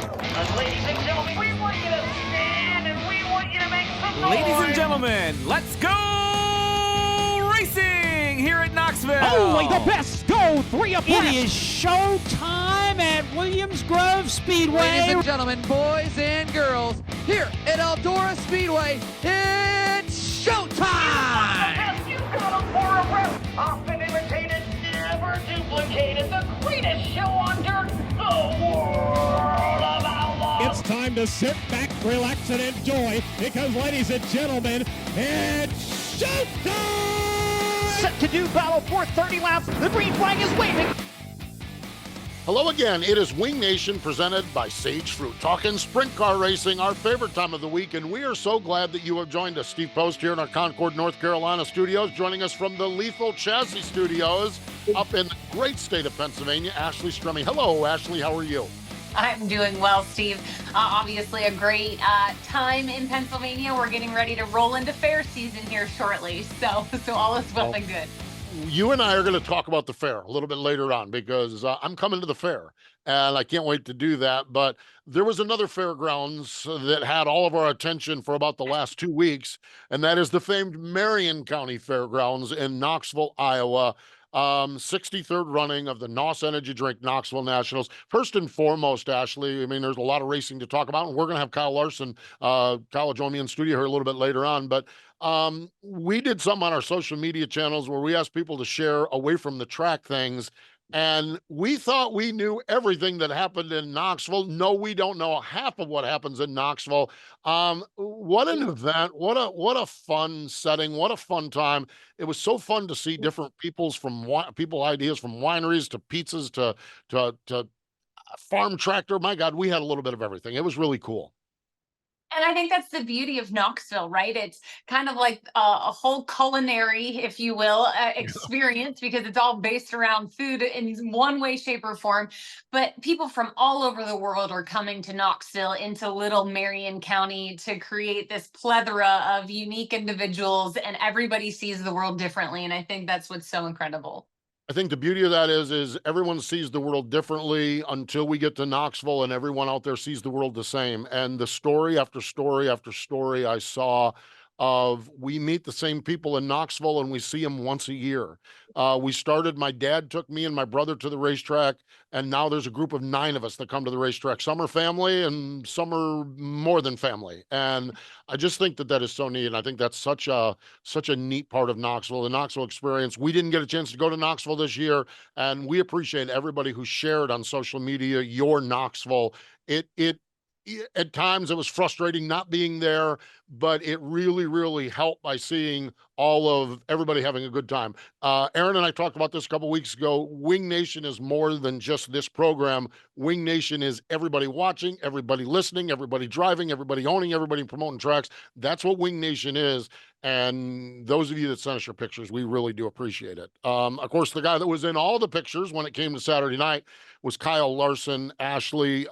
Ladies and gentlemen, we want you to stand and we want you to make some noise. Ladies and gentlemen, let's go racing here at Knoxville. Only the best go 3 abreast. It is show time at Williams Grove Speedway. Ladies and gentlemen, boys and girls, here at Eldora Speedway, it's showtime! You've got a for a breath. Often imitated, never duplicated. The greatest show on dirt, the world of outlaws. It's time to sit back, relax, and enjoy because, ladies and gentlemen, it's showtime! Set to do battle for 30 laps. The green flag is waving. Hello again. It is Wing Nation presented by Sage Fruit. Talking sprint car racing, our favorite time of the week, and we are so glad that you have joined us. Steve Post here in our Concord, North Carolina studios, joining us from the Lethal Chassis Studios up in the great state of Pennsylvania, Ashley Strumming. Hello, Ashley. How are you? I'm doing well, Steve. Obviously a great time in Pennsylvania. We're getting ready to roll into fair season here shortly. So all is well and good. You and I are going to talk about the fair a little bit later on because I'm coming to the fair and I can't wait to do that. But there was another fairgrounds that had all of our attention for about the last 2 weeks, and that is the famed Marion County Fairgrounds in Knoxville, Iowa. 63rd running of the NOS Energy Drink Knoxville Nationals. First and foremost, Ashley, I mean, there's a lot of racing to talk about, and we're going to have Kyle Larson, Kyle will join me in studio here a little bit later on, but we did something on our social media channels where we asked people to share away from the track things, and we thought we knew everything that happened in Knoxville. No, we don't know half of what happens in Knoxville. What an event. What a fun setting. What a fun time. It was so fun to see different people's ideas from wineries to pizzas to farm tractor. My God, we had a little bit of everything. It was really cool. And I think that's the beauty of Knoxville, right? It's kind of like a whole culinary, if you will, experience because it's all based around food in one way, shape, or form. But people from all over the world are coming to Knoxville, into little Marion County, to create this plethora of unique individuals, and everybody sees the world differently. And I think that's what's so incredible. I think the beauty of that is everyone sees the world differently until we get to Knoxville, and everyone out there sees the world the same. And the story after story after story I saw of we meet the same people in Knoxville and we see them once a year. My dad took me and my brother to the racetrack, and now there's a group of 9 of us that come to the racetrack. Some are family and some are more than family. And I just think that is so neat. And I think that's such a neat part of Knoxville, the Knoxville experience. We didn't get a chance to go to Knoxville this year, and we appreciate everybody who shared on social media your Knoxville. At times it was frustrating not being there, but it really, really helped by seeing all of everybody having a good time. Aaron and I talked about this a couple weeks ago. Wing Nation is more than just this program. Wing Nation is everybody watching, everybody listening, everybody driving, everybody owning, everybody promoting tracks. That's what Wing Nation is. And those of you that sent us your pictures, we really do appreciate it. Of course, the guy that was in all the pictures when it came to Saturday night was Kyle Larson. Ashley,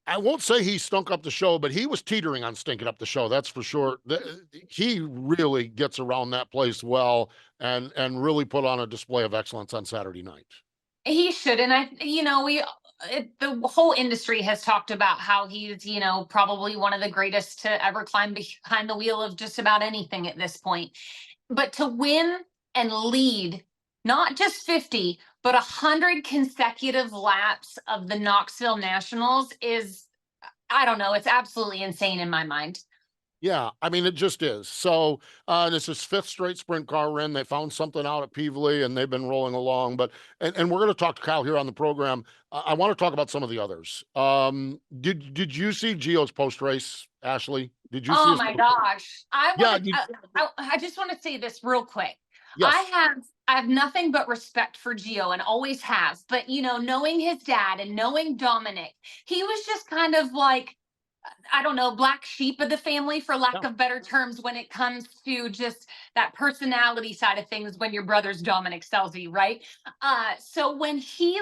I won't say he stunk up the show, but he was teetering on stinking up the show. That's for sure. He really gets around that place well and really put on a display of excellence on Saturday night. He should. And the whole industry has talked about how he's, probably one of the greatest to ever climb behind the wheel of just about anything at this point. But to win and lead not just 50, but 100 consecutive laps of the Knoxville Nationals is, I don't know, it's absolutely insane in my mind. Yeah, I mean, it just is. So this is 5th straight sprint car win. They found something out at Peevely, and they've been rolling along. But and we're going to talk to Kyle here on the program. I want to talk about some of the others. Did you see Gio's post race, Ashley? Did you? Oh see my gosh! I just want to say this real quick. Yes. I have nothing but respect for Gio and always have. But knowing his dad and knowing Dominic, he was just kind of like, I don't know, black sheep of the family, for lack of better terms, when it comes to just that personality side of things when your brother's Dominic Scelzi, right? So when he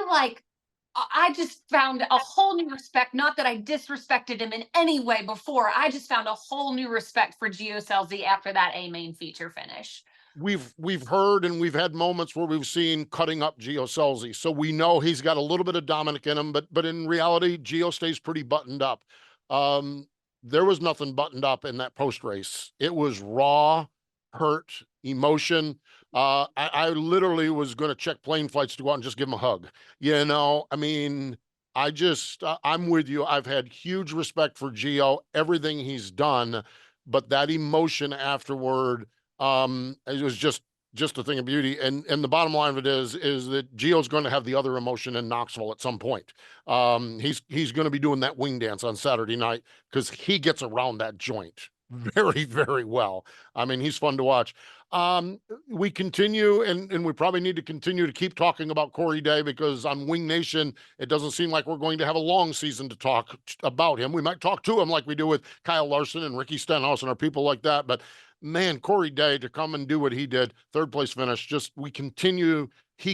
I just found a whole new respect. Not that I disrespected him in any way before. I just found a whole new respect for Gio Scelzi after that A main feature finish. we've heard and we've had moments where we've seen cutting up Gio Scelzi, so we know he's got a little bit of Dominic in him, but in reality, Gio stays pretty buttoned up. Um, there was nothing buttoned up in that post race. It was raw, hurt, emotion. I literally was going to check plane flights to go out and just give him a hug. You know, I mean, I'm with you. I've had huge respect for Gio, everything he's done, but that emotion afterward, it was just a thing of beauty. And the bottom line of it is that Gio's going to have the other emotion in Knoxville at some point. He's going to be doing that wing dance on Saturday night because he gets around that joint very, very well. I mean, he's fun to watch. We continue, and we probably need to continue to keep talking about Corey Day, because on Wing Nation, it doesn't seem like we're going to have a long season to talk about him. We might talk to him like we do with Kyle Larson and Ricky Stenhouse and our people like that, but man, Corey Day to come and do what he did, third place finish, he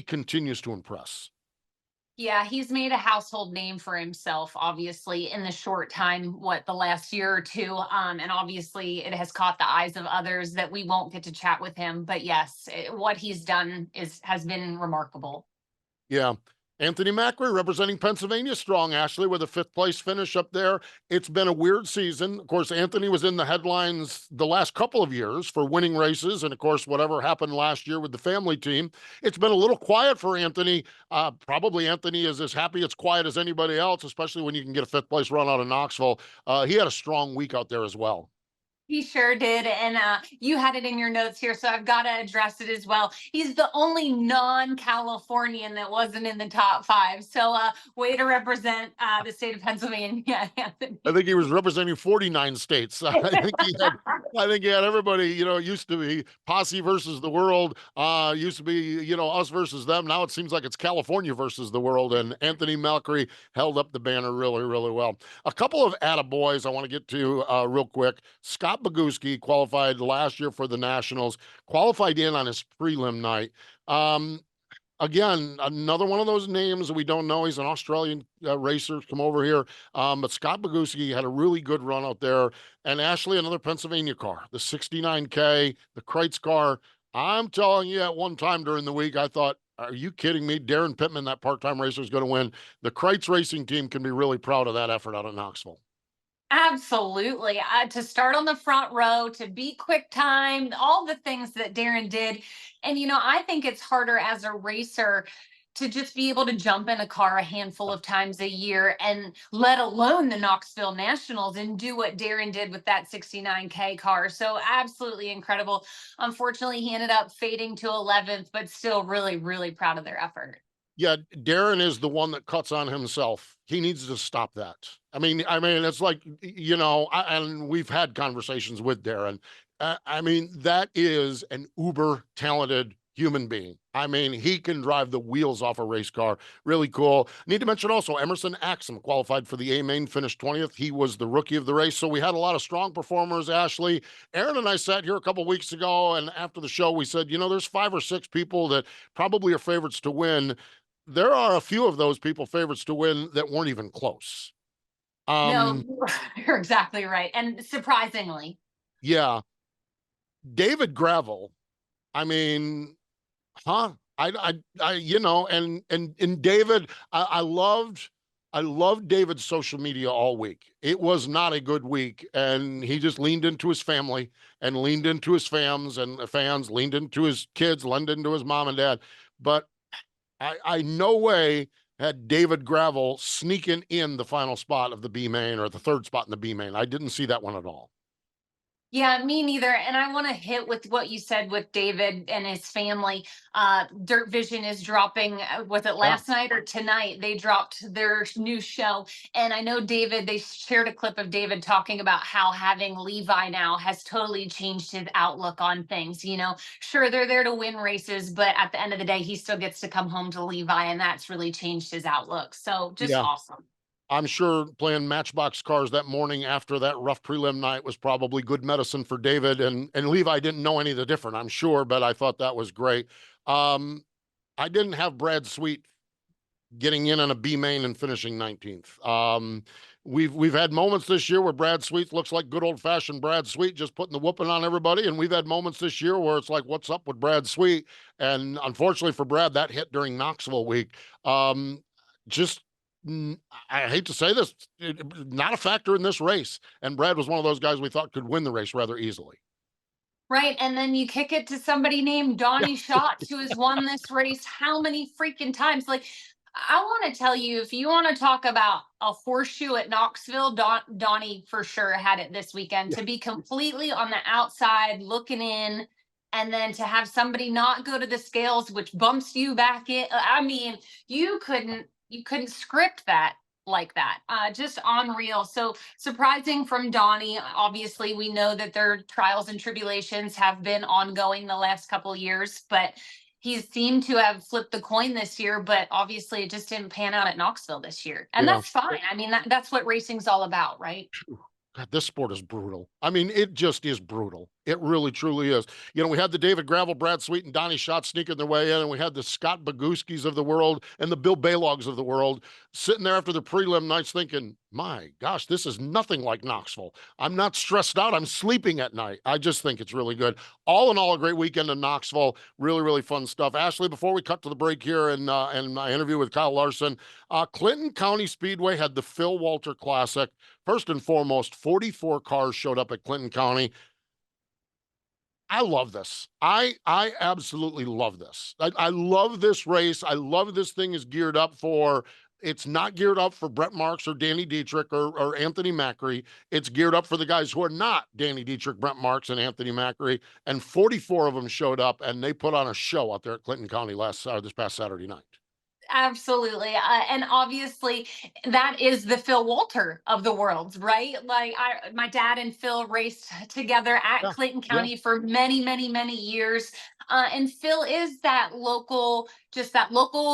continues to impress. Yeah, he's made a household name for himself, obviously, in the short time, the last year or two. And obviously it has caught the eyes of others that we won't get to chat with him. But yes, what he's done has been remarkable. Yeah. Anthony Macri representing Pennsylvania strong, Ashley, with a fifth place finish up there. It's been a weird season. Of course, Anthony was in the headlines the last couple of years for winning races. And of course, whatever happened last year with the family team, it's been a little quiet for Anthony. Probably Anthony is as happy it's quiet as anybody else, especially when you can get a fifth place run out of Knoxville. He had a strong week out there as well. He sure did. And you had it in your notes here, so I've got to address it as well. He's the only non-Californian that wasn't in the top five. So way to represent the state of Pennsylvania, Anthony. I think he was representing 49 states. I think he had everybody, you know, it used to be Posse versus the world, used to be, you know, us versus them. Now it seems like it's California versus the world, and Anthony Macri held up the banner really, really well. A couple of attaboys I want to get to real quick. Scott Boguski qualified last year for the Nationals, qualified in on his prelim night. Again, another one of those names that we don't know. He's an Australian racer come over here. But Scott Boguski had a really good run out there. And Ashley, another Pennsylvania car, the 69K, the Kreitz car. I'm telling you, at one time during the week, I thought, are you kidding me? Darren Pittman, that part-time racer, is going to win. The Kreitz racing team can be really proud of that effort out of Knoxville. Absolutely. To start on the front row, to be quick time, all the things that Darren did. And, you know, I think it's harder as a racer to just be able to jump in a car a handful of times a year, and let alone the Knoxville Nationals, and do what Darren did with that 69K car. So absolutely incredible. Unfortunately, he ended up fading to 11th, but still really, really proud of their effort. Yeah, Darren is the one that cuts on himself. He needs to stop that. I mean, it's like, you know, and we've had conversations with Darren. I mean, that is an uber talented human being. I mean, he can drive the wheels off a race car. Really cool. Need to mention also Emerson Axum qualified for the A main, finished 20th. He was the rookie of the race. So we had a lot of strong performers, Ashley. Aaron and I sat here a couple weeks ago, and after the show, we said, you know, there's 5 or 6 people that probably are favorites to win. There are a few of those people favorites to win that weren't even close. No, you're exactly right. And surprisingly. Yeah. David Gravel. I mean, you know, and David, I loved David's social media all week. It was not a good week, and he just leaned into his family and leaned into his fans, leaned into his kids, leaned into his mom and dad. But I no way had David Gravel sneaking in the final spot of the B main, or the third spot in the B main. I didn't see that one at all. Yeah, me neither. And I want to hit with what you said with David and his family. Dirt Vision is dropping, was it last night or tonight? They dropped their new show. And I know David, they shared a clip of David talking about how having Levi now has totally changed his outlook on things. You know, sure, they're there to win races, but at the end of the day, he still gets to come home to Levi, and that's really changed his outlook. So just awesome. I'm sure playing Matchbox cars that morning after that rough prelim night was probably good medicine for David, and Levi didn't know any of the different, I'm sure, but I thought that was great. I didn't have Brad Sweet getting in on a B main and finishing 19th. We've had moments this year where Brad Sweet looks like good old fashioned Brad Sweet, just putting the whooping on everybody. And we've had moments this year where it's like, what's up with Brad Sweet? And unfortunately for Brad, that hit during Knoxville week. Just I hate to say this, not a factor in this race. And Brad was one of those guys we thought could win the race rather easily. Right. And then you kick it to somebody named Donnie Schatz, who has won this race how many freaking times? Like, I want to tell you, if you want to talk about a horseshoe at Knoxville, Donnie for sure had it this weekend. To be completely on the outside looking in, and then to have somebody not go to the scales, which bumps you back in. I mean, you couldn't script that like that. Just unreal. So surprising from Donnie. Obviously, we know that their trials and tribulations have been ongoing the last couple of years, but he seemed to have flipped the coin this year, but obviously it just didn't pan out at Knoxville this year. And that's fine. I mean, that's what racing's all about, right? God, this sport is brutal. I mean, it just is brutal. It really, truly is. You know, we had the David Gravel, Brad Sweet, and Donnie Schatz sneaking their way in, and we had the Scott Boguskis of the world and the Bill Baylogs of the world sitting there after the prelim nights thinking, my gosh, this is nothing like Knoxville. I'm not stressed out. I'm sleeping at night. I just think it's really good. All in all, a great weekend in Knoxville. Really, really fun stuff. Ashley, before we cut to the break here and my interview with Kyle Larson, Clinton County Speedway had the Phil Walter Classic. First and foremost, 44 cars showed up at Clinton County. I love this. I absolutely love this. I love this race. I love this thing is geared up for. It's not geared up for Brett Marks or Danny Dietrich or Anthony Macri. It's geared up for the guys who are not Danny Dietrich, Brett Marks, and Anthony Macri. And 44 of them showed up, and they put on a show out there at Clinton County this past Saturday night. Absolutely. And obviously that is the Phil Walter of the world, right? Like my dad and Phil raced together at Clinton County for many, many, many years. And Phil is that local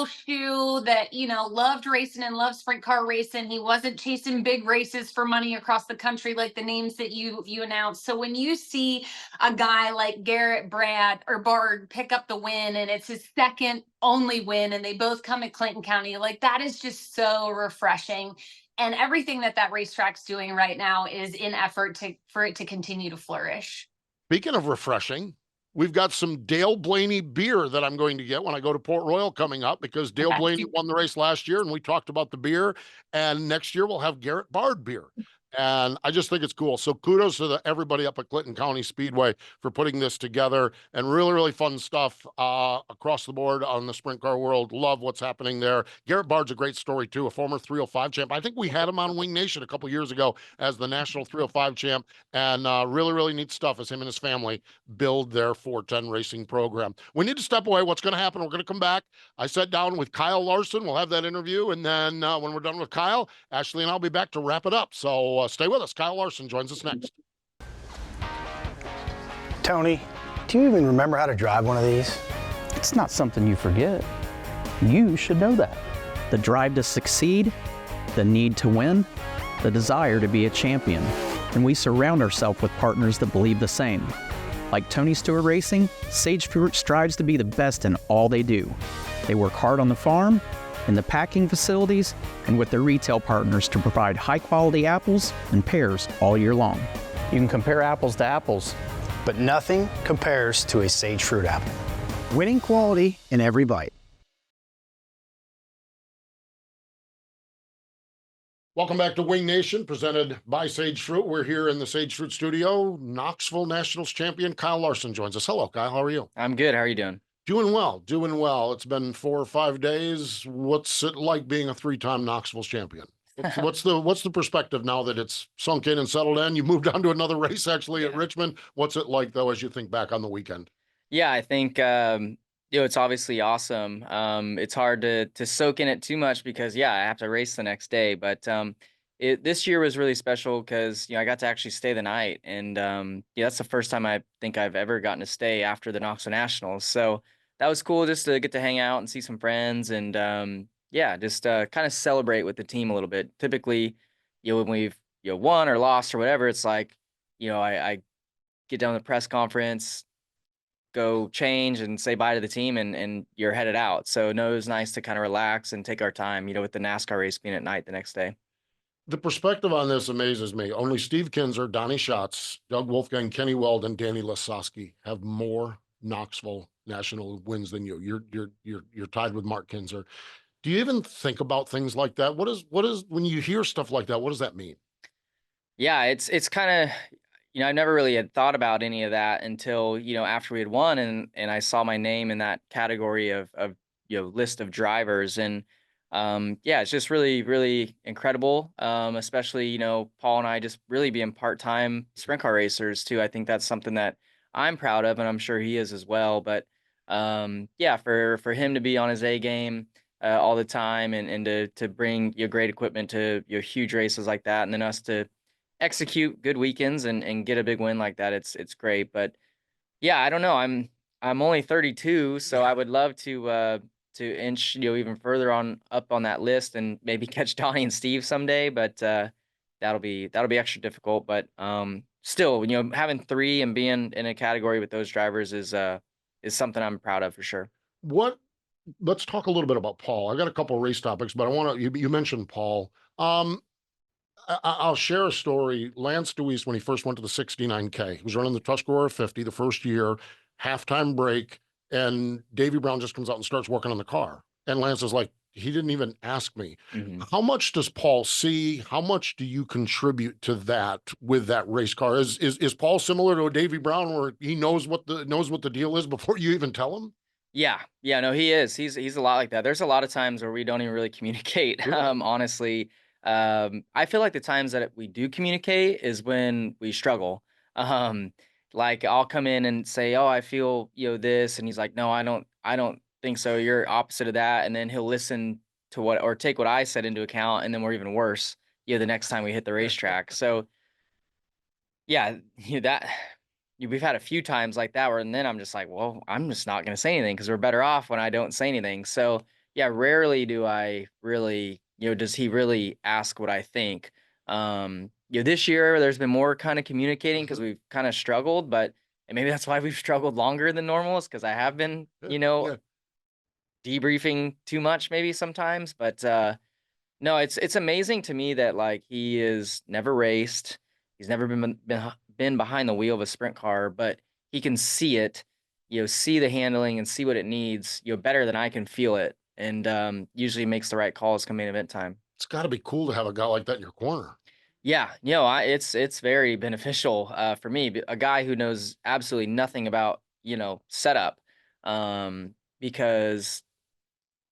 shoe that, loved racing and loved sprint car racing. He wasn't chasing big races for money across the country like the names that you announced. So when you see a guy like Garrett Bard pick up the win, and it's his second only win, and they both come at Clinton County, like that is just so refreshing. And everything that racetrack's doing right now is in effort for it to continue to flourish. Speaking of refreshing, we've got some Dale Blaney beer that I'm going to get when I go to Port Royal coming up, because Dale Blaney won the race last year and we talked about the beer, and next year we'll have Garrett Bard beer. And I just think it's cool. So kudos to everybody up at Clinton County Speedway for putting this together, and really, really fun stuff across the board on the sprint car world. Love what's happening there. Garrett Bard's a great story too, a former 305 champ. I think we had him on Wing Nation a couple years ago as the national 305 champ, and really, really neat stuff as him and his family build their 410 racing program. We need to step away. What's going to happen? We're going to come back. I sat down with Kyle Larson. We'll have that interview, and then when we're done with Kyle, Ashley and I'll be back to wrap it up. So stay with us. Kyle Larson joins us next. Tony, do you even remember how to drive one of these? It's not something you forget. You should know that. The drive to succeed, the need to win, the desire to be a champion. And we surround ourselves with partners that believe the same. Like Tony Stewart Racing, Sage Fruit strives to be the best in all they do. They work hard on the farm, in the packing facilities, and with their retail partners to provide high-quality apples and pears all year long. You can compare apples to apples, but nothing compares to a Sage Fruit apple. Winning quality in every bite. Welcome back to Wing Nation, presented by Sage Fruit. We're here in the Sage Fruit studio. Knoxville Nationals champion Kyle Larson joins us. Hello, Kyle. How are you? I'm good. How are you doing? Doing well, doing well. It's been 4 or 5 days. What's it like being a 3-time Knoxville champion? What's the perspective now that it's sunk in and settled in? You moved on to another race actually at Richmond. What's it like though as you think back on the weekend? Yeah, I think it's obviously awesome. It's hard to soak in it too much because I have to race the next day. But this year was really special because I got to actually stay the night, and that's the first time I think I've ever gotten to stay after the Knoxville Nationals. So that was cool just to get to hang out and see some friends, and just kind of celebrate with the team a little bit. Typically, when we've won or lost or whatever, it's like I get down to the press conference, go change and say bye to the team, and you're headed out. So no, it was nice to kind of relax and take our time, with the NASCAR race being at night the next day. The perspective on this amazes me. Only Steve Kinzer, Donnie Schatz, Doug Wolfgang, Kenny Weld, and Danny Lasowski have more Knoxville National wins than you. You're tied with Mark Kinzer. Do you even think about things like that? What is when you hear stuff like that? What does that mean? Yeah, it's kind of, I never really had thought about any of that until, after we had won, and I saw my name in that category of list of drivers. And yeah, it's just really, really incredible. Especially, Paul and I just really being part-time sprint car racers too. I think that's something that I'm proud of, and I'm sure he is as well. But yeah, for him to be on his A game all the time, and to bring great equipment to huge races like that, and then us to execute good weekends and get a big win like that, it's great. But yeah, I don't know. I'm only 32, so I would love to inch even further on up on that list and maybe catch Donnie and Steve someday. But that'll be extra difficult. But still, having 3 and being in a category with those drivers is something I'm proud of for sure. Let's talk a little bit about Paul. I got a couple of race topics, but I want to. You mentioned Paul. I'll share a story. Lance Deweese, when he first went to the 69K, he was running the Tuscarora 50 the first year, halftime break, and Davey Brown just comes out and starts working on the car. And Lance is like, he didn't even ask me. Mm-hmm. How much does Paul see? How much do you contribute to that with that race car? Is Paul similar to a Davey Brown, where he knows what the deal is before you even tell him? Yeah, no, he is. He's a lot like that. There's a lot of times where we don't even really communicate. Really? Honestly, I feel like the times that we do communicate is when we struggle. Um, like I'll come in and say, "Oh, I feel this," and he's like, "No, I don't think so. You're opposite of that." And then he'll listen to or take what I said into account, and then we're even worse. The next time we hit the racetrack. So yeah, we've had a few times like that where, and then I'm just like, well, I'm just not going to say anything because we're better off when I don't say anything. So yeah, rarely do I really, does he really ask what I think? This year there's been more kind of communicating because we've kind of struggled, but and maybe that's why we've struggled longer than normal, is because I have been, Yeah. debriefing too much maybe sometimes. But no, it's amazing to me that like he is never raced. He's never been behind the wheel of a sprint car, but he can see it, see the handling and see what it needs, better than I can feel it, and usually makes the right calls come main event time. It's got to be cool to have a guy like that in your corner. Yeah, it's very beneficial for me, a guy who knows absolutely nothing about setup, because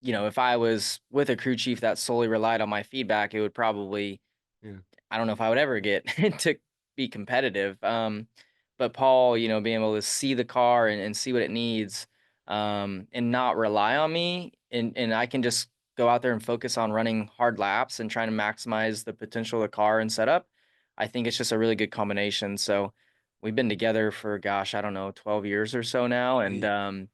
if I was with a crew chief that solely relied on my feedback, it would probably, Yeah. I don't know if I would ever get to be competitive. But Paul, being able to see the car and see what it needs, and not rely on me, and I can just go out there and focus on running hard laps and trying to maximize the potential of the car and setup. I think it's just a really good combination. So we've been together for, gosh, I don't know, 12 years or so now. And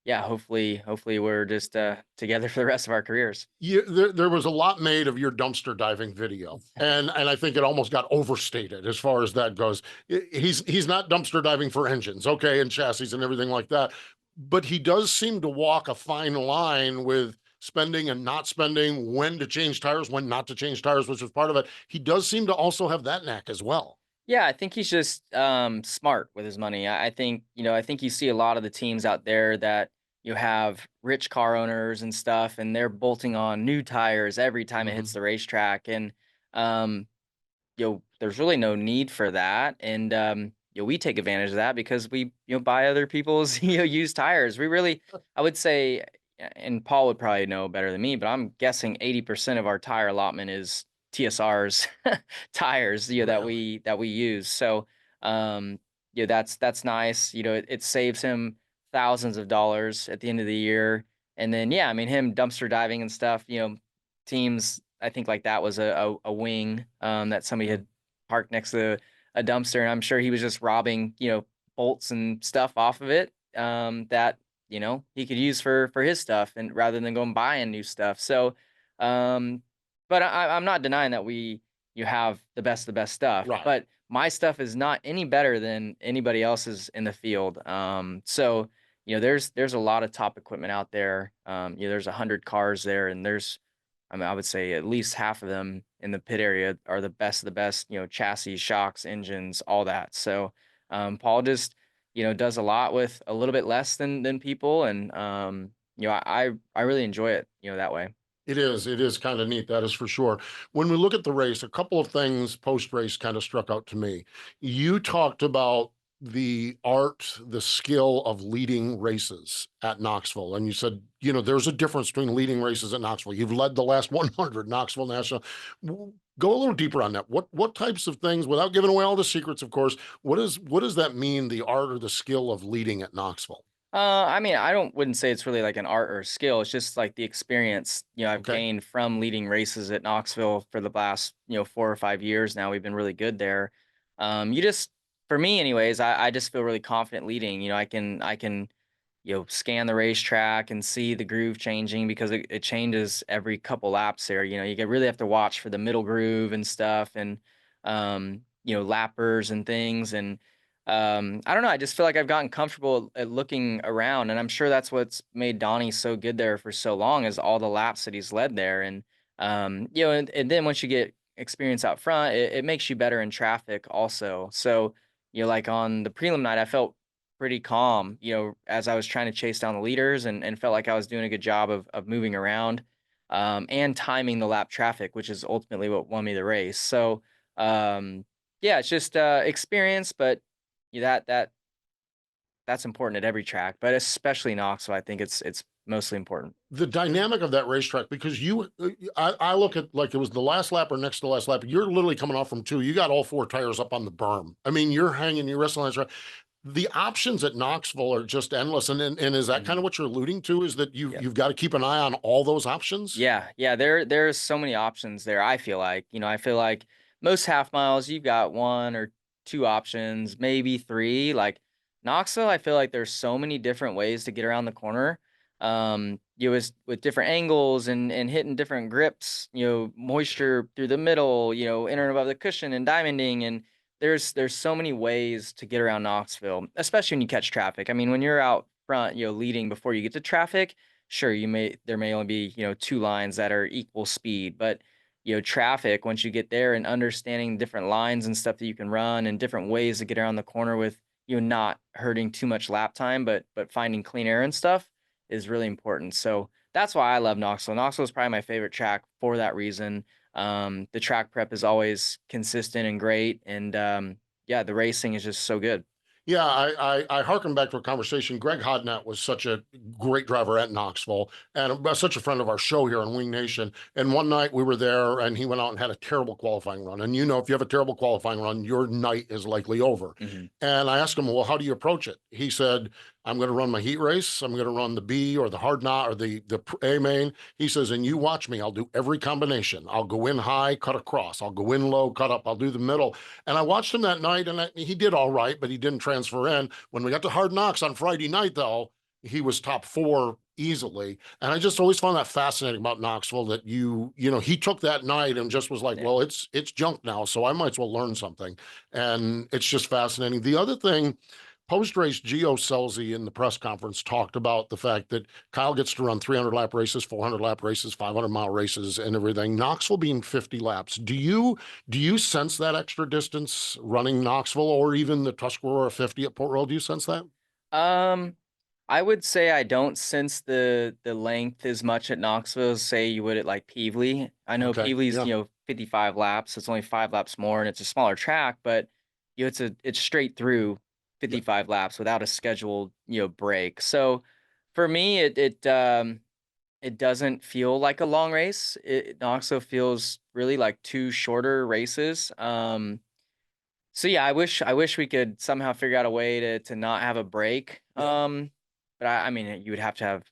yeah, hopefully we're just together for the rest of our careers. There was a lot made of your dumpster diving video, and I think it almost got overstated as far as that goes. He's not dumpster diving for engines, okay, and chassis and everything like that, but he does seem to walk a fine line with spending and not spending, when to change tires, when not to change tires, which is part of it. He does seem to also have that knack as well. Yeah, I think he's just smart with his money. I think, I think you see a lot of the teams out there that you have rich car owners and stuff, and they're bolting on new tires every time it hits the racetrack. And um, there's really no need for that. And we take advantage of that because we, buy other people's used tires. We really, I would say, and Paul would probably know better than me, but I'm guessing 80% of our tire allotment is TSR's tires, that we use. So that's nice. It saves him thousands of dollars at the end of the year. And then yeah, I mean, him dumpster diving and stuff, teams, I think like that was a wing that somebody had parked next to a dumpster, and I'm sure he was just robbing, bolts and stuff off of it that he could use for his stuff, and rather than going buying new stuff. So but I'm not denying that you have the best of the best stuff. Right. But my stuff is not any better than anybody else's in the field. So there's a lot of top equipment out there. There's 100 cars there, and I would say at least half of them in the pit area are the best of the best. Chassis, shocks, engines, all that. So Paul just does a lot with a little bit less than people, and I really enjoy it that way. It is kind of neat, that is for sure. When we look at the race, a couple of things post-race kind of struck out to me. You talked about the art, the skill of leading races at Knoxville. And you said, there's a difference between leading races at Knoxville. You've led the last 100 Knoxville National. Go a little deeper on that. What types of things, without giving away all the secrets, of course, what does that mean, the art or the skill of leading at Knoxville? I mean, wouldn't say it's really like an art or a skill. It's just like the experience, I've gained from leading races at Knoxville for the last, 4 or 5 years now. We've been really good there. For me anyways, I just feel really confident leading. I can scan the racetrack and see the groove changing because it changes every couple laps there. You really have to watch for the middle groove and stuff, and lappers and things. And I don't know, I just feel like I've gotten comfortable at looking around, and I'm sure that's what's made Donnie so good there for so long, is all the laps that he's led there. And and then once you get experience out front, it makes you better in traffic also. So like on the prelim night, I felt pretty calm, as I was trying to chase down the leaders, and felt like I was doing a good job of moving around, and timing the lap traffic, which is ultimately what won me the race. So yeah, it's just experience, but that's important at every track, but especially Knoxville, I think it's mostly important. The dynamic of that racetrack, because I look at, like, it was the last lap or next to the last lap. You're literally coming off from 2. You got all 4 tires up on the berm. I mean, you're wrestling on that track. The options at Knoxville are just endless. And is that kind of what you're alluding to, is that you've got to keep an eye on all those options? Yeah. There's so many options there. I feel like most half miles, you've got 1 or 2 options, maybe 3. Like Knoxville, I feel like there's so many different ways to get around the corner. With different angles and hitting different grips, moisture through the middle, in and above the cushion and diamonding. And there's so many ways to get around Knoxville, especially when you catch traffic. I mean, when you're out front, leading before you get to traffic, sure, there may only be, 2 lines that are equal speed, but traffic, once you get there and understanding different lines and stuff that you can run and different ways to get around the corner with, not hurting too much lap time, but finding clean air and stuff is really important. So that's why I love Knoxville. Knoxville is probably my favorite track for that reason. The track prep is always consistent and great. And the racing is just so good. Yeah, I harken back to a conversation. Greg Hodnett was such a great driver at Knoxville, and such a friend of our show here on Wing Nation. And one night we were there, and he went out and had a terrible qualifying run. And if you have a terrible qualifying run, your night is likely over. Mm-hmm. And I asked him, well, how do you approach it? He said, I'm going to run my heat race. I'm going to run the B or the hard knot or the A main. He says, and you watch me. I'll do every combination. I'll go in high, cut across. I'll go in low, cut up. I'll do the middle. And I watched him that night, and he did all right, but he didn't transfer in. When we got to hard knocks on Friday night, though, he was top 4 easily. And I just always found that fascinating about Knoxville, that he took that night and just was like, well, it's junk now, so I might as well learn something. And it's just fascinating. The other thing, post-race, Gio Scelzi in the press conference talked about the fact that Kyle gets to run 300-lap races, 400-lap races, 500-mile races, and everything. Knoxville being 50 laps. Do you sense that extra distance running Knoxville, or even the Tuscarora 50 at Port Royal? Do you sense that? I would say I don't sense the length as much at Knoxville as, say, you would at like Peevely. I know Peevely's 55 laps. It's only 5 laps more, and it's a smaller track, but it's straight through 55 laps without a scheduled break. So for me, it doesn't feel like a long race. Knoxville feels really like 2 shorter races. So yeah, I wish we could somehow figure out a way to not have a break. But I mean, you would have to have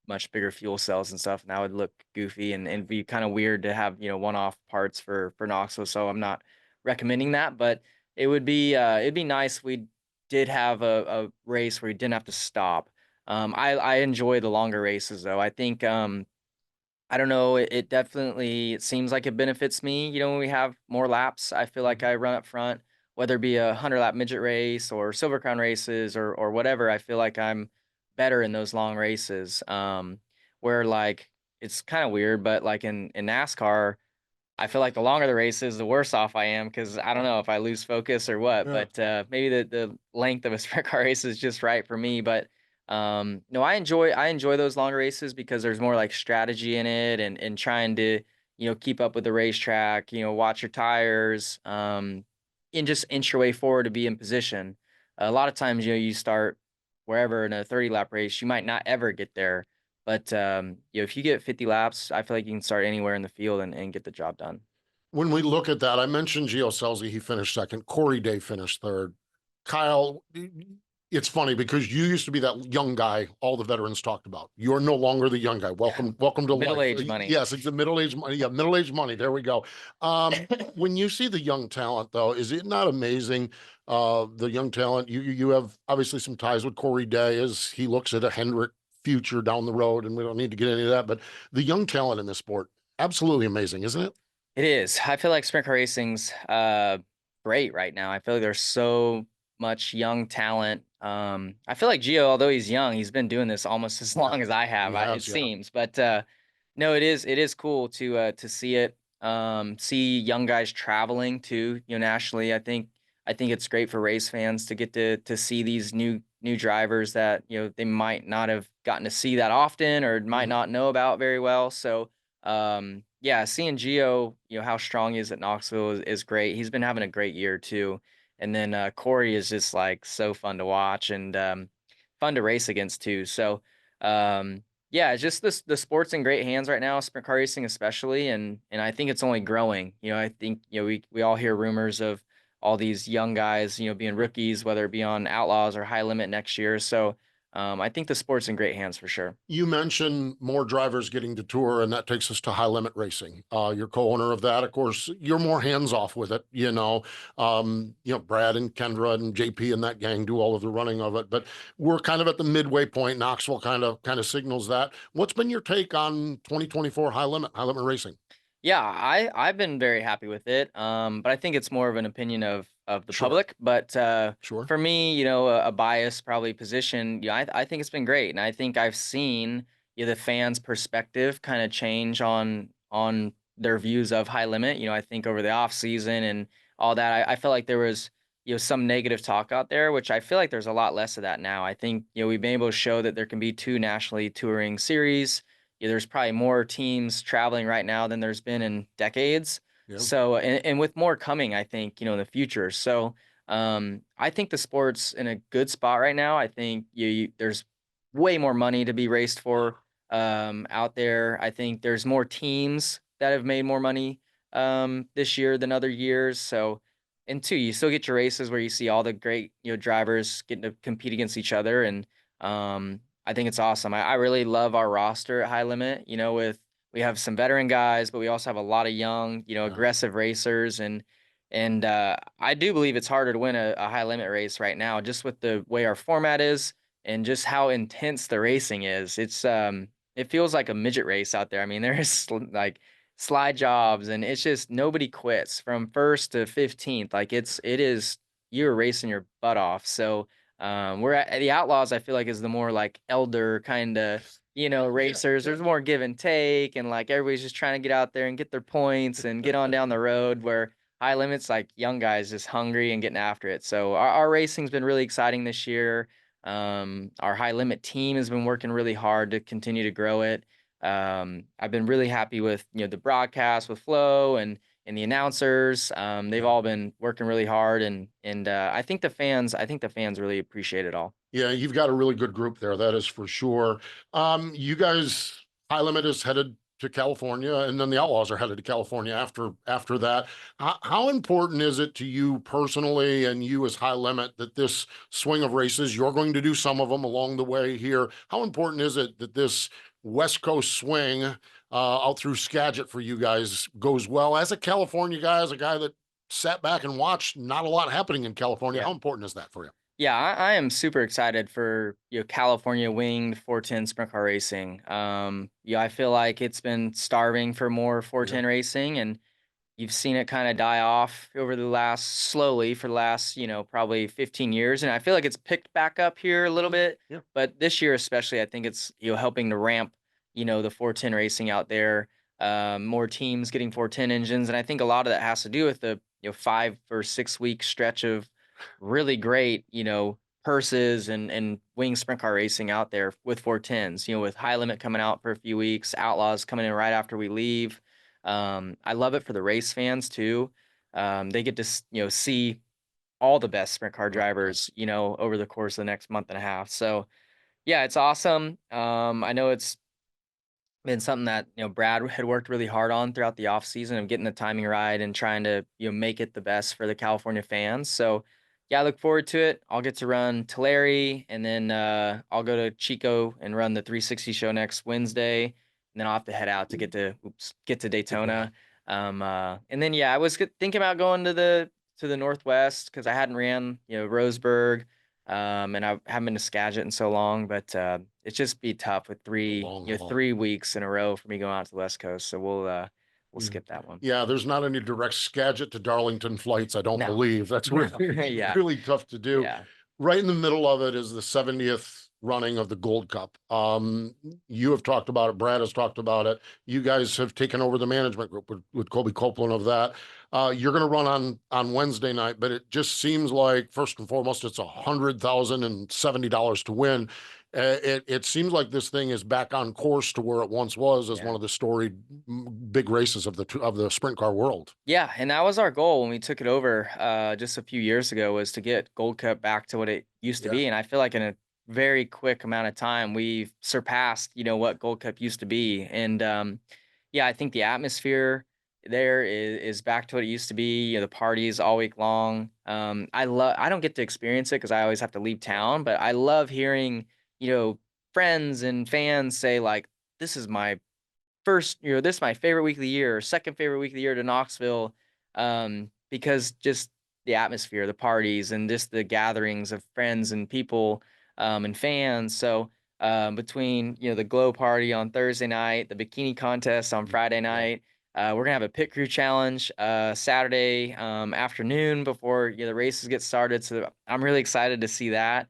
much bigger fuel cells and stuff, and that would look goofy and be kind of weird to have one-off parts for Knoxville. So I'm not recommending that, but it'd be nice if we did have a race where you didn't have to stop. I enjoy the longer races though. I think I don't know, it definitely seems like it benefits me, when we have more laps. I feel like I run up front whether it be a 100-lap midget race or Silver Crown races or whatever. I feel like I'm better in those long races. Where like it's kind of weird, but like in NASCAR, I feel like the longer the race is, the worse off I am because I don't know if I lose focus or what. Yeah. But maybe the length of a sprint car race is just right for me. But no, I enjoy those longer races because there's more like strategy in it and trying to keep up with the racetrack. Watch your tires, and just inch your way forward to be in position. A lot of times, you start wherever in a 30-lap race, you might not ever get there. But if you get 50 laps, I feel like you can start anywhere in the field and get the job done. When we look at that, I mentioned Gio Scelzi, he finished second. Corey Day finished third. Kyle, it's funny because you used to be that young guy all the veterans talked about. You're no longer the young guy. Welcome to Middle-aged life. money. Yes, it's the middle-aged money. Yeah, middle-aged money. There we go. When you see the young talent, though, is it not amazing? The young talent, you have obviously some ties with Corey Day as he looks at a Hendrick future down the road, and we don't need to get into that, but the young talent in this sport, absolutely amazing, isn't it? It is. I feel like sprint car racing's great right now. I feel like there's so much young talent. I feel like Gio, although he's young, he's been doing this almost as long as I have, He has, it yeah. seems. But no, it is cool to see it. See young guys traveling too, nationally. I think it's great for race fans to get to see these new drivers that, they might not have gotten to see that often or might not know about very well. So yeah, seeing Gio, how strong he is at Knoxville is great. He's been having a great year too. And then Corey is just like so fun to watch and fun to race against too. So yeah, it's just the sport's in great hands right now, sprint car racing especially, and I think it's only growing. I think we all hear rumors of all these young guys, being rookies, whether it be on Outlaws or High Limit next year. So I think the sport's in great hands for sure. You mentioned more drivers getting to tour, and that takes us to High Limit Racing. You're co-owner of that. Of course, you're more hands-off with it, Brad and Kendra and JP and that gang do all of the running of it, but we're kind of at the midway point. Knoxville kind of signals that. What's been your take on 2024 High Limit Racing? Yeah, I've been very happy with it. But I think it's more of an opinion of the Sure. public. But Sure. for me, a biased probably position, I think it's been great, and I think I've seen the fans' perspective kind of change on their views of High Limit. I think over the off season and all that, I felt like there was some negative talk out there, which I feel like there's a lot less of that now. I think we've been able to show that there can be two nationally touring series. There's probably more teams traveling right now than there's been in decades. Yeah. So, and with more coming, I think, in the future. So, I think the sport's in a good spot right now. I think there's way more money to be raced for out there. I think there's more teams that have made more money this year than other years. So, and two, you still get your races where you see all the great drivers getting to compete against each other, and I think it's awesome. I really love our roster at High Limit. We have some veteran guys, but we also have a lot of young, aggressive racers, and I do believe it's harder to win a High Limit race right now, just with the way our format is and just how intense the racing is. It feels like a midget race out there. I mean, there's like slide jobs, and it's just nobody quits from first to 15th. Like it is you're racing your butt off. So we're at the Outlaws, I feel like, is the more like elder kind of, racers. There's more give and take, and like everybody's just trying to get out there and get their points and get on down the road, where High Limit's like young guys just hungry and getting after it. So our racing's been really exciting this year. Our High Limit team has been working really hard to continue to grow it. I've been really happy with, the broadcast with Flo and the announcers. They've all been working really hard, and I think the fans really appreciate it all. Yeah, you've got a really good group there, that is for sure. You guys, High Limit is headed to California, and then the Outlaws are headed to California after that. How important is it to you personally and you as High Limit that this swing of races, you're going to do some of them along the way here? How important is it that this West Coast swing out through Skagit for you guys goes well? As a California guy, as a guy that sat back and watched not a lot happening in California, Yeah. how important is that for you? Yeah, I am super excited for California winged 410 sprint car racing. I feel like it's been starving for more 410 racing, and you've seen it kind of die off over the last slowly for the last, probably 15 years. And I feel like it's picked back up here a little bit. Yeah. But this year, especially, I think it's, helping to ramp, the 410 racing out there. More teams getting 410 engines. And I think a lot of that has to do with the, 5 or 6 week stretch of really great, purses and wing sprint car racing out there with 410s, with High Limit coming out for a few weeks, Outlaws coming in right after we leave. I love it for the race fans too. They get to, see all the best sprint car drivers, over the course of the next month and a half. So yeah, it's awesome. I know it's been something that, Brad had worked really hard on throughout the off season of getting the timing right and trying to, make it the best for the California fans. So yeah, I look forward to it. I'll get to run Tulare, and then I'll go to Chico and run the 360 show next Wednesday. And then I'll have to head out to get to Daytona. And then yeah, I was thinking about going to the Northwest because I hadn't ran, Roseburg. And I haven't been to Skagit in so long, but it's just be tough with three 3 weeks in a row for me going out to the West Coast. So we'll skip that one. Yeah, there's not any direct Skagit to Darlington flights, I don't believe. That's really, Yeah. really tough to do. Yeah. Right in the middle of it is the 70th running of the Gold Cup. You have talked about it. Brad has talked about it. You guys have taken over the management group with Colby Copeland of that. You're going to run on Wednesday night, but it just seems like first and foremost, it's $100,070 to win. It seems like this thing is back on course to where it once was as one of the storied big races of the sprint car world. Yeah, and that was our goal when we took it over just a few years ago, was to get Gold Cup back to what it used to be. And I feel like in a very quick amount of time, we've surpassed, what Gold Cup used to be. And yeah, I think the atmosphere there is back to what it used to be. The parties all week long. I don't get to experience it because I always have to leave town, but I love hearing, friends and fans say like, this is my first, this is my favorite week of the year, or second favorite week of the year to Knoxville, because just the atmosphere, the parties, and just the gatherings of friends and people and fans. So between the glow party on Thursday night, the bikini contest on Friday night, we're gonna have a pit crew challenge Saturday afternoon before the races get started. So I'm really excited to see that.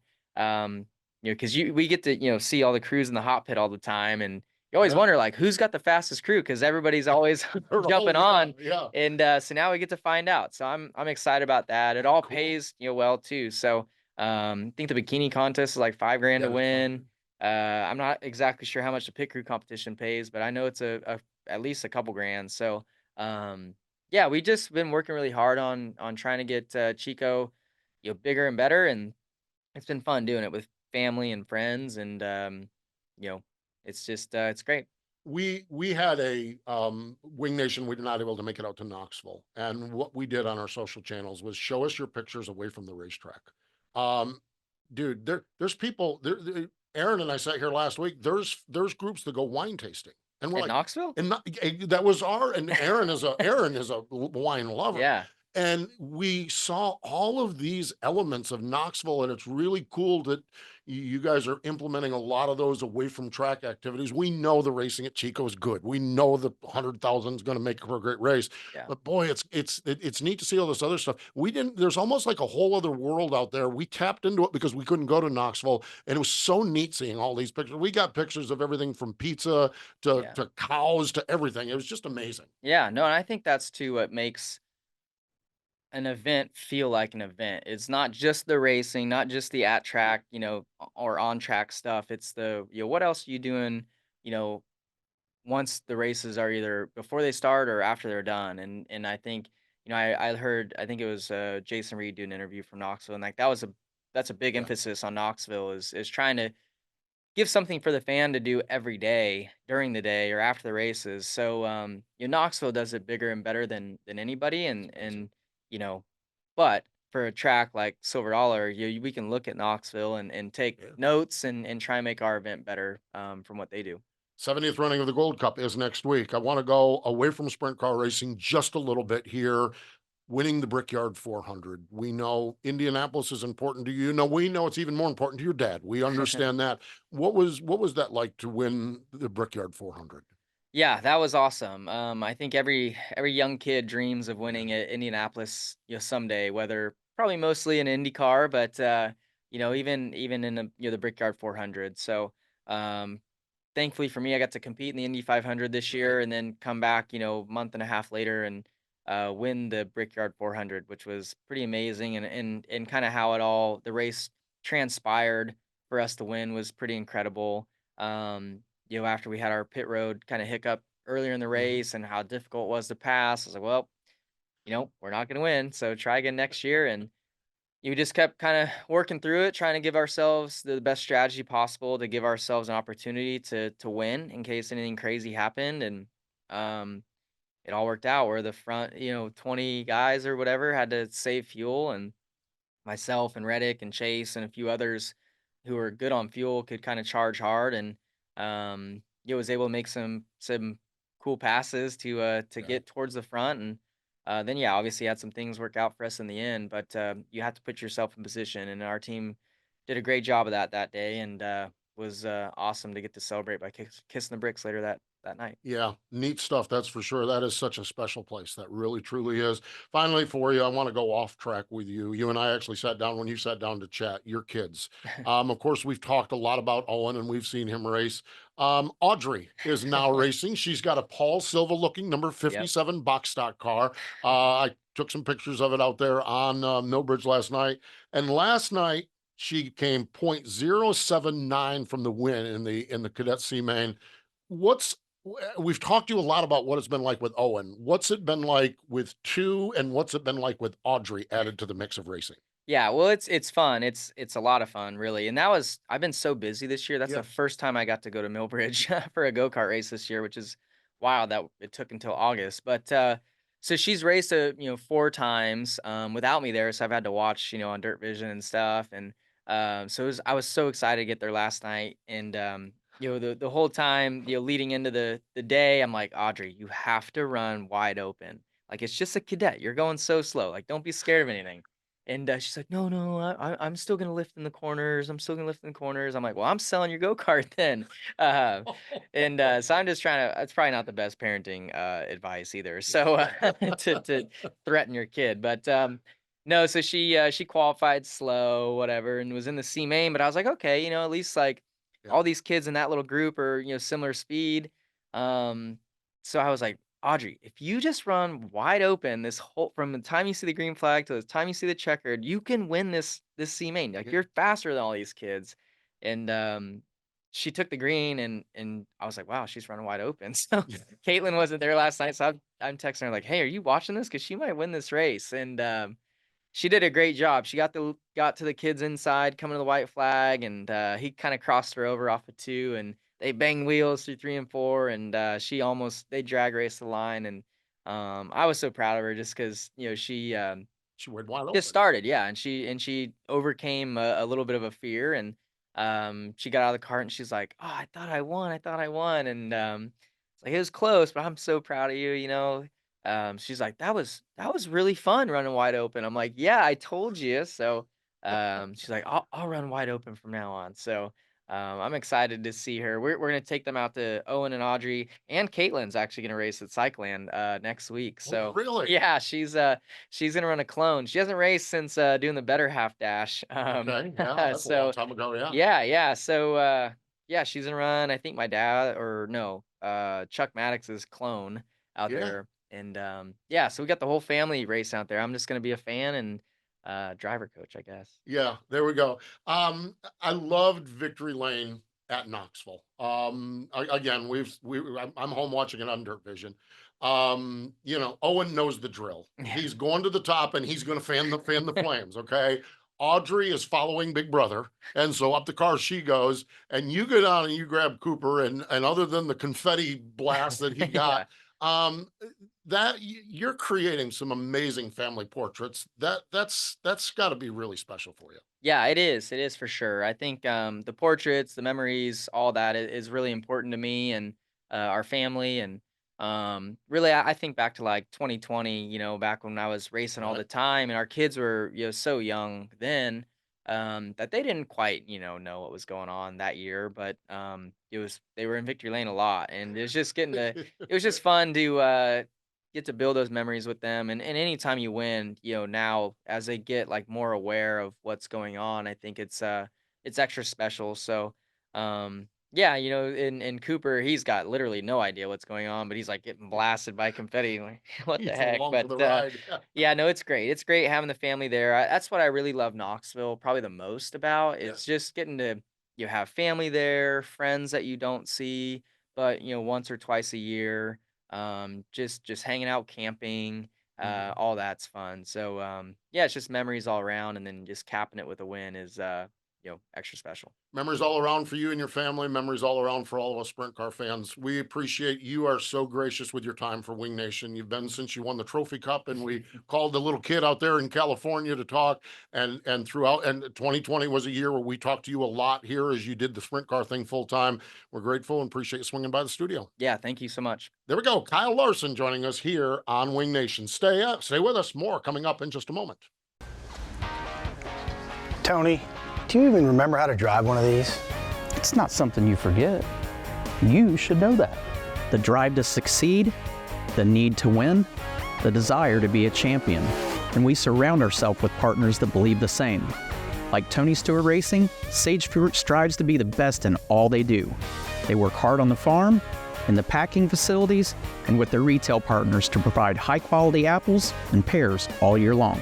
Because we get to see all the crews in the hot pit all the time, and you always wonder like who's got the fastest crew because everybody's always jumping on. Yeah. And so now we get to find out. So I'm excited about that. It all pays well too. So I think the bikini contest is like $5,000 to win. I'm not exactly sure how much the pit crew competition pays, but I know it's at least a couple grand. So yeah, we just been working really hard on trying to get Chico bigger and better, and it's been fun doing it with family and friends, and it's just it's great. We had a Wing Nation. We were not able to make it out to Knoxville, and what we did on our social channels was show us your pictures away from the racetrack. Dude, there's people there. Aaron and I sat here last week. There's groups that go wine tasting, and we're At like, Knoxville? and that was and Aaron is a wine lover. Yeah. And we saw all of these elements of Knoxville, and it's really cool that you guys are implementing a lot of those away from track activities. We know the racing at Chico is good. We know the 100,000 is going to make for a great race. Yeah. But boy, it's neat to see all this other stuff. There's almost like a whole other world out there. We tapped into it because we couldn't go to Knoxville, and it was so neat seeing all these pictures. We got pictures of everything from pizza to cows to everything. It was just amazing. Yeah, no, and I think that's too what makes an event feel like an event. It's not just the racing, not just the at track, or on track stuff. It's the, what else are you doing, once the races are either before they start or after they're done. And I think, I heard, I think it was Jason Reed do an interview from Knoxville, and like that's a big emphasis on Knoxville is trying to give something for the fan to do every day during the day or after the races. So Knoxville does it bigger and better than anybody, and but for a track like Silver Dollar, we can look at Knoxville and take notes and try and make our event better from what they do. 70th running of the Gold Cup is next week. I want to go away from sprint car racing just a little bit here. Winning the Brickyard 400. We know Indianapolis is important to you. We know it's even more important to your dad. We understand that. What was that like to win the Brickyard 400? Yeah, that was awesome. I think every young kid dreams of winning at Indianapolis, someday, whether probably mostly in IndyCar, but even in the Brickyard 400. So, um, thankfully for me, I got to compete in the Indy 500 this year, and then come back, month and a half later and win the Brickyard 400, which was pretty amazing, and kind of how the race transpired for us to win was pretty incredible. After we had our pit road kind of hiccup earlier in the Mhm. race and how difficult it was to pass, I was like, well, we're not going to win. So try again next year. And you just kept kind of working through it, trying to give ourselves the best strategy possible to give ourselves an opportunity to win in case anything crazy happened. And um, it all worked out where the front, 20 guys or whatever had to save fuel. And myself and Reddick and Chase and a few others who were good on fuel could kind of charge hard, and was able to make some cool passes to Yeah. get towards the front. And then yeah, obviously had some things work out for us in the end, but you have to put yourself in position, and our team did a great job of that day, and was awesome to get to celebrate by kissing the bricks later that night. Yeah, neat stuff. That's for sure. That is such a special place. That really, truly is. Finally, for you, I want to go off track with you. You and I actually sat down when you sat down to chat. Your kids. Of course, we've talked a lot about Owen, and we've seen him race. Audrey is now racing. She's got a Paul Silva looking number Yep. 57 box stock car. I took some pictures of it out there on Millbridge last night. And last night, she came .079 from the win in the Cadet C main. What's we've talked to you a lot about what it's been like with Owen. What's it been like with two, and what's it been like with Audrey added to the mix of racing? Yeah, well, it's fun. It's a lot of fun, really. And I've been so busy this year. That's Yeah. the first time I got to go to Millbridge for a go-kart race this year, which is wild that it took until August. But so she's raced 4 times without me there, so I've had to watch, on Dirt Vision and stuff. And I was so excited to get there last night. And the whole time, leading into the day, I'm like, Audrey, you have to run wide open. Like, it's just a cadet. You're going so slow. Like, don't be scared of anything. And, she's like, "No, no, I'm still gonna lift in the corners. I'm still gonna lift in the corners." I'm like, "Well, I'm selling your go-kart then." Uh, and, so I'm just trying to it's probably not the best parenting, advice either, so, to threaten your kid, but, no, so she qualified slow, whatever, and was in the C main, but I was like, "Okay, at least, like, Yeah. all these kids in that little group are, similar speed." Um, so I was like, Audrey, if you just run wide open this whole from the time you see the green flag to the time you see the checkered, you can win this C main. Like, Yeah. you're faster than all these kids. And she took the green, and I was like, wow, she's running wide open. So Yeah. Caitlin wasn't there last night, so I'm texting her like, hey, are you watching this? Because she might win this race. And she did a great job. She got to the kids inside, coming to the white flag, and he kind of crossed her over off of 2, and they banged wheels through 3 and 4, and they drag raced the line, and I was so proud of her just because She went wide just open. started, yeah, and she overcame a little bit of a fear, and she got out of the cart and she's like, "Oh, I thought I won," and it's like, "It was close, but I'm so proud of you." She's like, "That was really fun running wide open." I'm like, "Yeah, I told you." So, she's like, "I'll run wide open from now on." So, I'm excited to see her. We're gonna take them out to Owen and Audrey, and Caitlin's actually gonna race at Cycland next week. Oh, So, really? yeah, she's gonna run a clone. She hasn't raced since doing the better half dash. Okay. Yeah, that's a long So time ago. Yeah. yeah. So yeah, she's gonna run. I think my dad or no, Chuck Maddox's clone out Yeah. there. And yeah, so we got the whole family racing out there. I'm just gonna be a fan and driver coach, I guess. Yeah, there we go. I loved Victory Lane at Knoxville. Again, I'm home watching it on Dirt Vision. Owen knows the drill. Yeah. He's going to the top and he's going to fan the flames. Okay. Audrey is following Big Brother, and so up the car she goes. And you go down and you grab Cooper, and other than the confetti blast that he got, Yeah. um, you're creating some amazing family portraits. That's got to be really special for you. Yeah, it is. It is for sure. I think the portraits, the memories, all that is really important to me and our family. And really, I think back to like 2020, back when I was racing all Right. the time and our kids were, so young then. that they didn't quite, know what was going on that year, but they were in victory lane a lot, and it was just fun to get to build those memories with them. And anytime you win, now as they get like more aware of what's going on, I think it's extra special. So yeah, in Cooper, he's got literally no idea what's going on, but he's like getting blasted by confetti. Like, what the He's heck? along for But the ride. yeah, no, it's great. It's great having the family there. That's what I really love Knoxville probably the most about. It's just getting to have family there, friends that you don't see, but once or twice a year. Just hanging out, camping, all that's fun. So yeah, it's just memories all around, and then just capping it with a win is extra special. Memories all around for you and your family. Memories all around for all of us sprint car fans. We appreciate you are so gracious with your time for Wing Nation. You've been since you won the Trophy Cup, and we called the little kid out there in California to talk. And throughout, and 2020 was a year where we talked to you a lot here as you did the sprint car thing full time. We're grateful and appreciate you swinging by the studio. Yeah, thank you so much. There we go. Kyle Larson joining us here on Wing Nation. Stay with us. More coming up in just a moment. Tony, do you even remember how to drive one of these? It's not something you forget. You should know that. The drive to succeed, the need to win, the desire to be a champion. And we surround ourselves with partners that believe the same. Like Tony Stewart Racing, Sage Fruit strives to be the best in all they do. They work hard on the farm, in the packing facilities, and with their retail partners to provide high-quality apples and pears all year long.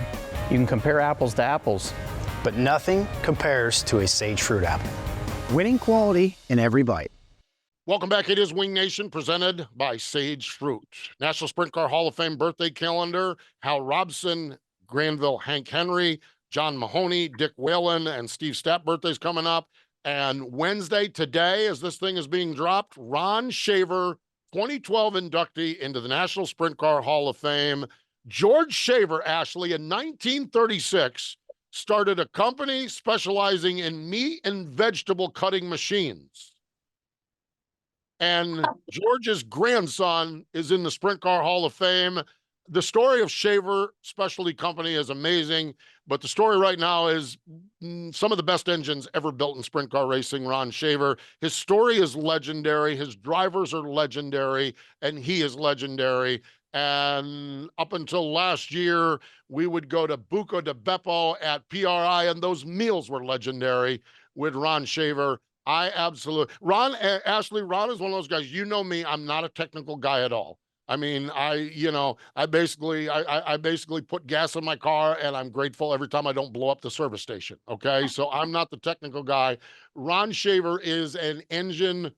You can compare apples to apples, but nothing compares to a Sage Fruit apple. Winning quality in every bite. Welcome back. It is Wing Nation, presented by Sage Fruit. National Sprint Car Hall of Fame birthday calendar. Hal Robson, Granville Hank Henry, John Mahoney, Dick Whalen, and Steve Stapp birthdays coming up. And Wednesday, today, as this thing is being dropped, Ron Shaver, 2012 inductee into the National Sprint Car Hall of Fame. George Shaver, Ashley, in 1936, started a company specializing in meat and vegetable cutting machines. And George's grandson is in the Sprint Car Hall of Fame. The story of Shaver Specialty Company is amazing, but the story right now is some of the best engines ever built in sprint car racing, Ron Shaver. His story is legendary. His drivers are legendary, and he is legendary. And up until last year, we would go to Buco de Beppo at PRI, and those meals were legendary with Ron Shaver. I absolutely, Ashley, Ron is one of those guys, you know me, I'm not a technical guy at all. I mean, I basically put gas in my car, and I'm grateful every time I don't blow up the service station. Okay. So I'm not the technical guy. Ron Shaver is an engine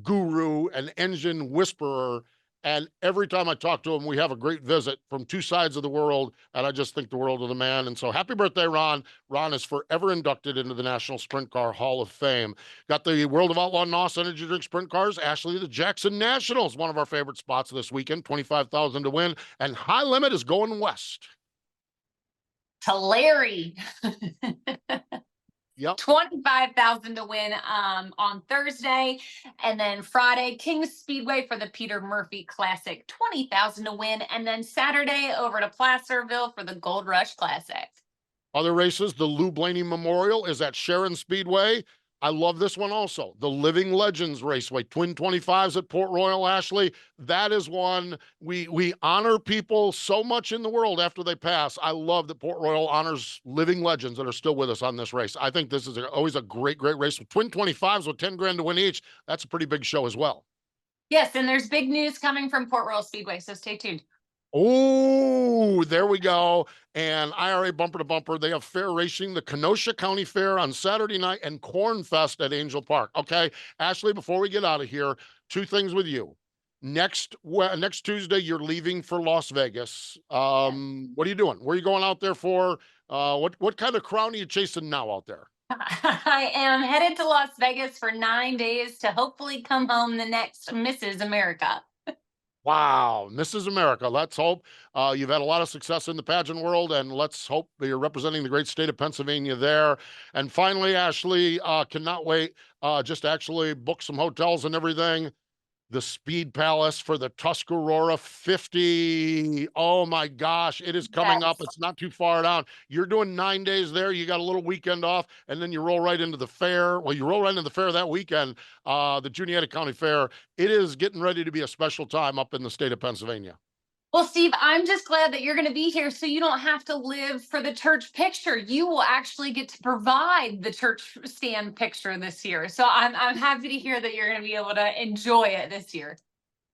guru, an engine whisperer. And every time I talk to him, we have a great visit from two sides of the world. And I just think the world of the man. And so happy birthday, Ron. Ron is forever inducted into the National Sprint Car Hall of Fame. Got the World of Outlaw NOS Energy Drink Sprint Cars. Ashley, the Jackson Nationals, one of our favorite spots this weekend, 25,000 to win. And High Limit is going west. To Larry. Yep. 25,000 to win on Thursday, and then Friday Kings Speedway for the Peter Murphy Classic, 20,000 to win, and then Saturday over to Placerville for the Gold Rush Classic. Other races, the Lou Blaney Memorial is at Sharon Speedway. I love this one also. The Living Legends Raceway, Twin 25s at Port Royal, Ashley. That is one we honor people so much in the world after they pass. I love that Port Royal honors living legends that are still with us on this race. I think this is always a great race. Twin 25s with 10 grand to win each. That's a pretty big show as well. Yes, and there's big news coming from Port Royal Speedway, so stay tuned. Oh, there we go. And IRA Bumper to Bumper, they have fair racing, the Kenosha County Fair on Saturday night, and Corn Fest at Angel Park. Okay, Ashley, before we get out of here, two things with you. Next Tuesday, you're leaving for Las Vegas. What are you doing? Where are you going out there for? What kind of crown are you chasing now out there? I am headed to Las Vegas for 9 days to hopefully come home the next Mrs. America. Wow, Mrs. America. Let's hope you've had a lot of success in the pageant world, and let's hope that you're representing the great state of Pennsylvania there. And finally, Ashley, cannot wait just to actually book some hotels and everything. the Speed Palace for the Tuscarora 50. Oh my gosh, it is coming up. It's not too far down. You're doing 9 days there. You got a little weekend off, and then you roll right into the fair. Well, you roll right into the fair that weekend, the Juniata County Fair. It is getting ready to be a special time up in the state of Pennsylvania. Well, Steve, I'm just glad that you're going to be here so you don't have to live for the church picture. You will actually get to provide the church stand picture this year. So I'm happy to hear that you're going to be able to enjoy it this year.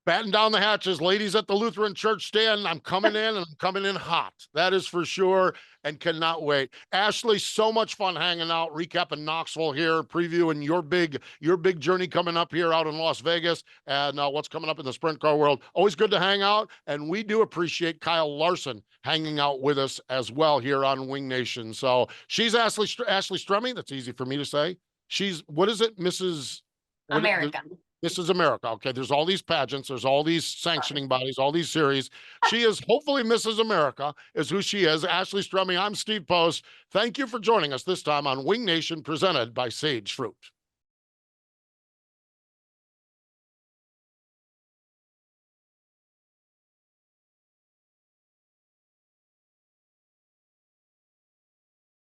Batten down the hatches, ladies at the Lutheran church stand. I'm coming in, and I'm coming in hot. That is for sure, and cannot wait. Ashley, so much fun hanging out, recapping Knoxville here, previewing your big journey coming up here out in Las Vegas, and what's coming up in the sprint car world. Always good to hang out, and we do appreciate Kyle Larson hanging out with us as well here on Wing Nation. So she's Ashley Strumming. That's easy for me to say. She's, what is it, Mrs. America. Mrs. America. Okay, there's all these pageants, there's all these sanctioning bodies, all these series. She is hopefully Mrs. America, is who she is. Ashley Strumming, I'm Steve Post. Thank you for joining us this time on Wing Nation, presented by Sage Fruit.